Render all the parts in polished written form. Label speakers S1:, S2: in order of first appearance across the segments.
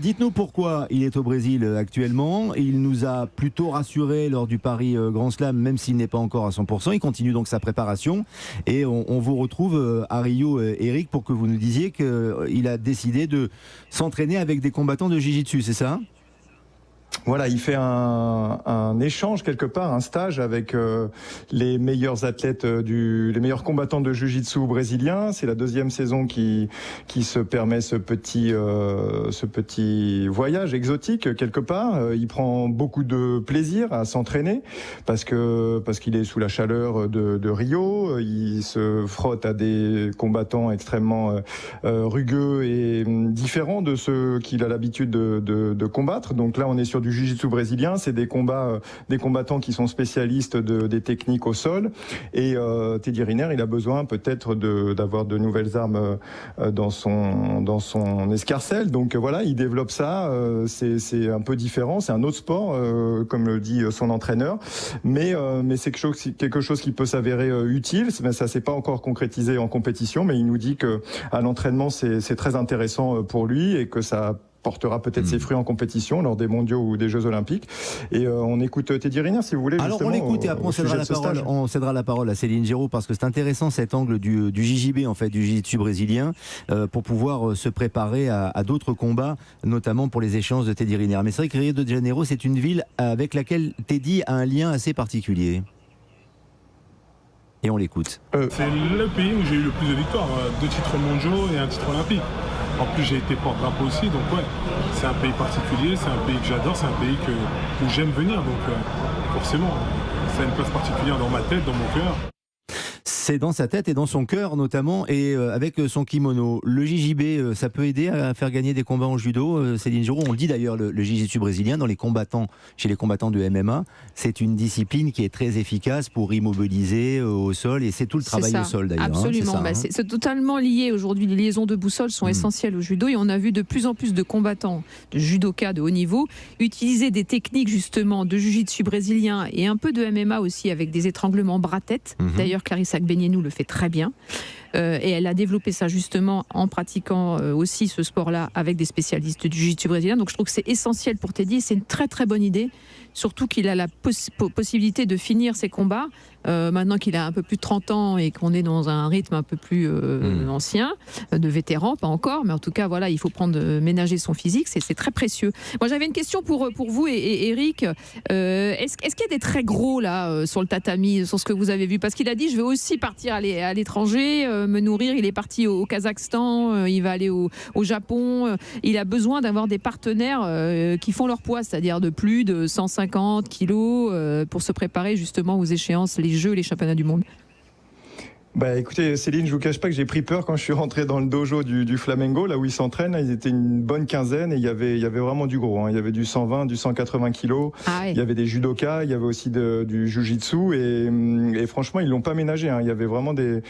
S1: Dites-nous pourquoi il est au Brésil actuellement. Il nous a plutôt rassuré lors du Paris Grand Slam, même s'il n'est pas encore à 100%. Il continue donc sa préparation. Et on vous retrouve à Rio, Eric, pour que vous nous disiez qu'il a décidé de s'entraîner avec des combattants de Jiu-Jitsu, c'est ça ?
S2: Voilà, il fait un échange quelque part, un stage avec les meilleurs athlètes les meilleurs combattants de Jiu-Jitsu brésiliens. C'est la deuxième saison qui se permet ce petit voyage exotique quelque part. Il prend beaucoup de plaisir à s'entraîner parce qu'il est sous la chaleur de Rio. Il se frotte à des combattants extrêmement rugueux et différents de ceux qu'il a l'habitude de combattre. Donc là, on est sur du Jiu-Jitsu brésilien, c'est des combattants qui sont spécialistes des techniques au sol. Et Teddy Riner, il a besoin peut-être d'avoir de nouvelles armes dans son escarcelle. Donc voilà, il développe ça. C'est un peu différent, c'est un autre sport, comme le dit son entraîneur. Mais c'est quelque chose qui peut s'avérer utile. Ça s'est pas encore concrétisé en compétition, mais il nous dit que à l'entraînement, c'est très intéressant pour lui et que ça portera peut-être ses fruits en compétition lors des mondiaux ou des Jeux Olympiques. Et on écoute Teddy Riner, si vous voulez.
S1: Alors on l'écoute et après on cédera la parole à Céline Giraud, parce que c'est intéressant cet angle du JJB, en fait, du Jiu-Jitsu brésilien, pour pouvoir se préparer à d'autres combats, notamment pour les échéances de Teddy Riner. Mais c'est vrai que Rio de Janeiro, c'est une ville avec laquelle Teddy a un lien assez particulier. Et on l'écoute.
S3: C'est le pays où j'ai eu le plus de victoires, 2 titres mondiaux et 1 titre olympique. En plus, j'ai été porte-drapeau aussi, donc ouais, c'est un pays particulier, c'est un pays que j'adore, c'est un pays où j'aime venir, donc forcément, ça a une place particulière dans ma tête, dans mon cœur.
S1: C'est dans sa tête et dans son cœur notamment, et avec son kimono. Le JJB, ça peut aider à faire gagner des combats en judo, Céline Giraud. On le dit d'ailleurs, le jiu-jitsu brésilien, chez les combattants de MMA, c'est une discipline qui est très efficace pour immobiliser au sol, et c'est tout le travail au sol d'ailleurs.
S4: Absolument, c'est totalement lié aujourd'hui. Les liaisons de boussole sont essentielles au judo, et on a vu de plus en plus de combattants, de judokas de haut niveau, utiliser des techniques justement de jiu-jitsu brésilien et un peu de MMA aussi, avec des étranglements bras-tête. D'ailleurs, Clarissa Agbenienou le fait très bien. Et elle a développé ça justement en pratiquant aussi ce sport-là avec des spécialistes du jiu-jitsu brésilien. Donc je trouve que c'est essentiel pour Teddy. C'est une très très bonne idée. Surtout qu'il a la possibilité de finir ses combats. Maintenant qu'il a un peu plus de 30 ans et qu'on est dans un rythme un peu plus ancien, de vétéran, pas encore, mais en tout cas, voilà, il faut ménager son physique, c'est très précieux. Moi, j'avais une question pour vous et Eric. Est-ce qu'il y a des traits gros là sur le tatami, sur ce que vous avez vu? Parce qu'il a dit, je vais aussi partir à l'étranger, me nourrir. Il est parti au Kazakhstan, il va aller au Japon. Il a besoin d'avoir des partenaires qui font leur poids, c'est-à-dire de plus de 150 kilos pour se préparer justement aux échéances, les Jeux, les championnats du monde.
S2: Écoutez, Céline, je vous cache pas que j'ai pris peur quand je suis rentré dans le dojo du Flamengo, là où ils s'entraînent. Là, ils étaient une bonne quinzaine et il y avait vraiment du gros. Il y avait du 120, du 180 kilos. Il y avait des judokas, il y avait aussi du jiu-jitsu et franchement, ils l'ont pas ménagé. Il y avait vraiment des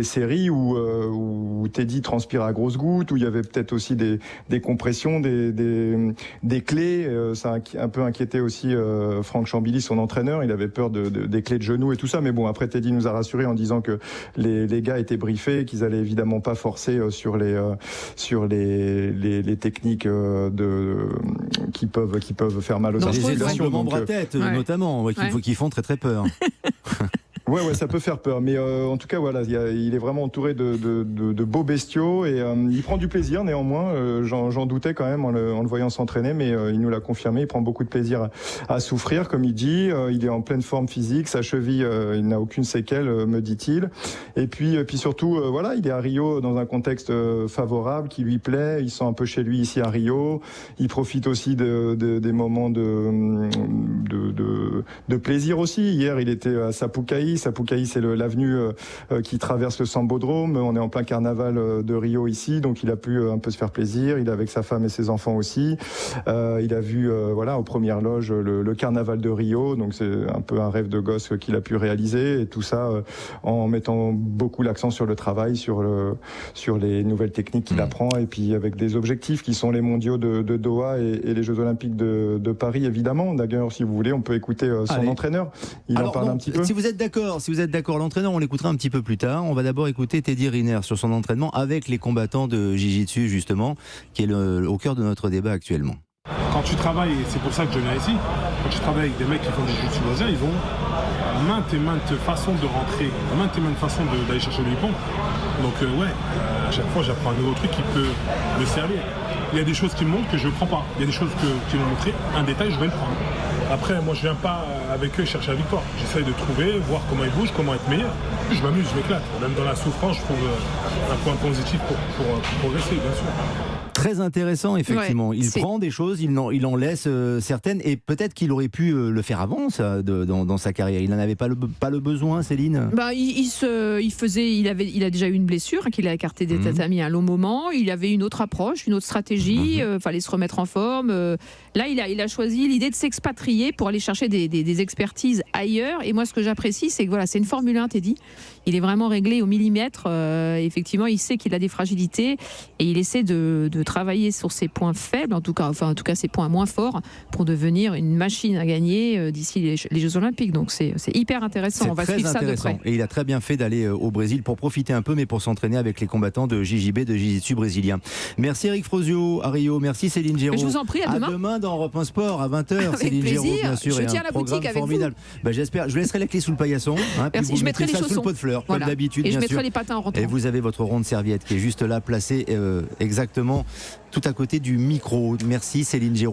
S2: séries où Teddy transpire à grosses gouttes, où il y avait peut-être aussi des compressions, des clés. Ça a un peu inquiété aussi Franck Chambilly, son entraîneur. Il avait peur des clés de genoux et tout ça. Mais bon, après, Teddy nous a rassuré en disant que les gars étaient briefés, qu'ils allaient évidemment pas forcer sur les techniques qui peuvent faire mal aux articulations.
S1: Les étranglements bras-tête notamment, qui font très très peur.
S2: Ouais, ça peut faire peur, mais en tout cas, voilà, il est vraiment entouré de beaux bestiaux et il prend du plaisir. Néanmoins, j'en doutais quand même en le voyant s'entraîner, mais il nous l'a confirmé. Il prend beaucoup de plaisir à souffrir, comme il dit. Il est en pleine forme physique, sa cheville, il n'a aucune séquelle, me dit-il. Et puis surtout, voilà, il est à Rio dans un contexte favorable qui lui plaît. Il se sent un peu chez lui ici à Rio. Il profite aussi des moments de plaisir aussi. Hier, il était à Sapucaí. Sapucaí, c'est l'avenue qui traverse le Sambodrome. On est en plein carnaval de Rio ici, donc il a pu un peu se faire plaisir. Il est avec sa femme et ses enfants aussi. Il a vu, aux premières loges, le carnaval de Rio. Donc c'est un peu un rêve de gosse qu'il a pu réaliser. Et tout ça en mettant beaucoup l'accent sur le travail, sur les nouvelles techniques qu'il apprend, et puis avec des objectifs qui sont les mondiaux de Doha et les Jeux Olympiques de Paris, évidemment. D'ailleurs, si vous voulez, on peut écouter son entraîneur. Il en parle un petit peu.
S1: Si vous êtes d'accord, Alors, si vous êtes d'accord, l'entraîneur, on l'écoutera un petit peu plus tard. On va d'abord écouter Teddy Riner sur son entraînement avec les combattants de Jiu-Jitsu, justement, qui est au cœur de notre débat actuellement.
S3: Quand tu travailles, et c'est pour ça que je viens ici, quand tu travailles avec des mecs qui font des jiu-jitsu brésilien, ils ont maintes et maintes façons de rentrer, maintes et maintes façons d'aller chercher le hippon. Donc à chaque fois j'apprends un nouveau truc qui peut me servir. Il y a des choses qui me montrent que je ne prends pas. Il y a des choses qui m'ont montré un détail, je vais le prendre. Après, moi je viens pas avec eux chercher la victoire. J'essaye de trouver, voir comment ils bougent, comment être meilleur. Je m'amuse, je m'éclate. Même dans la souffrance, je trouve un point positif pour progresser, bien sûr.
S1: Très intéressant, effectivement.
S4: Ouais,
S1: il prend des choses, il en laisse certaines, et peut-être qu'il aurait pu le faire avant, ça, dans sa carrière. Il n'en avait pas le besoin, Céline.
S4: Bah, il a déjà eu une blessure qu'il a écarté des tatamis à un long moment. Il avait une autre approche, une autre stratégie. Fallait se remettre en forme. Là, il a choisi l'idée de s'expatrier pour aller chercher des expertises ailleurs. Et moi, ce que j'apprécie, c'est que voilà, c'est une Formule 1, Teddy. Il est vraiment réglé au millimètre. Effectivement, il sait qu'il a des fragilités et il essaie de travailler sur ses points faibles, en tout cas ses points moins forts, pour devenir une machine à gagner d'ici les Jeux Olympiques. Donc c'est hyper intéressant. On va suivre ça de près.
S1: Et il a très bien fait d'aller au Brésil pour profiter un peu, mais pour s'entraîner avec les combattants de JJB, de Jiu-Jitsu brésilien. Merci Eric Frozio à Rio, merci Céline Géraud.
S4: Je vous en prie, à demain.
S1: À demain dans Europe 1 Sport à 20h.
S4: Avec
S1: Céline
S4: plaisir.
S1: Géraud, bien sûr.
S4: Je tiens la boutique avec formidable.
S1: Vous. J'espère. Je laisserai la clé sous le paillasson.
S4: Merci. Je mettrai les chaussons
S1: sous le pot de fleurs,
S4: voilà.
S1: comme d'habitude.
S4: Et je mettrai
S1: sûr.
S4: les patins en rentrant.
S1: Et vous avez votre ronde serviette qui est juste là, placée exactement tout à côté du micro. Merci Céline Géraud.